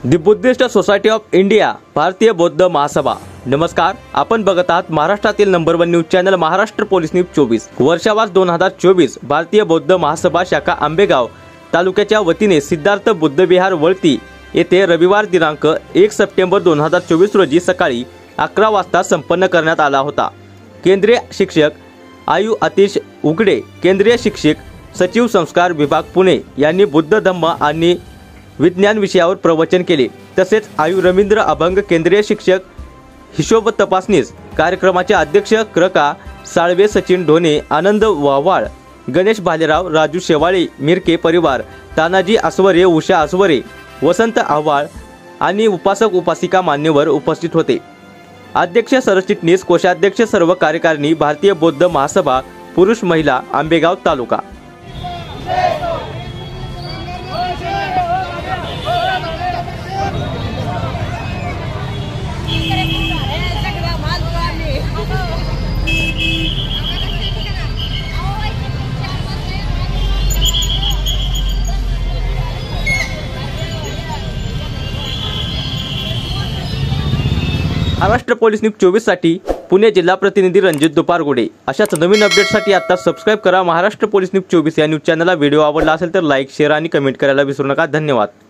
The Buddhist society of India भारतीय बौद्ध महासभा। नमस्कार, आपण बघत आहात महाराष्ट्रातील number 1 news channel Maharashtra police news 24। वर्षावास 2024 भारतीय बौद्ध महासभा शाखा आंबेगाव तालुक्याच्या वतीने सिद्धार्थ बुद्ध विहार वळती येथे रविवार दिनांक 1 सप्टेंबर 2024 रोजी सकाळी 11 वाजता संपन्न करण्यात आला होता। केंद्रीय शिक्षक आयु आतिश उघडे, केंद्रीय शिक्षक सचिव संस्कार विभाग पुणे यांनी बुद्ध धम्म आणि विज्ञान विषयावर प्रवचन केले। तसेच आयु रवींद्र अभंग, केंद्रीय शिक्षक हिशोब तपासनीस कार्यक्रमाचे अध्यक्ष क्रका साळवे, सचिन ढोणे, आनंद वावाळ, गणेश भालेराव, राजू शेवाळे, मिरके परिवार, तानाजी आसवरे, उषा आसवरे, वसंत आव्हाळ आणि उपासक उपासिका मान्यवर उपस्थित होते। अध्यक्ष सरचिटणीस, कोषाध्यक्ष, सर्व कार्यकारिणी भारतीय बौद्ध महासभा पुरुष महिला आंबेगाव तालुका। महाराष्ट्र पोलीस न्यूज 24 साठी पुणे जिल्हा प्रतिनिधी रणजित दुपारगुडे। अशाच नवीन अपडेटसाठी आता सबस्क्राइब करा महाराष्ट्र पोलीस न्यूज 24 या न्यूज चॅनलला। व्हिडिओ आवडला असेल तर लाईक, शेअर आणि कमेंट करायला विसरू नका। धन्यवाद।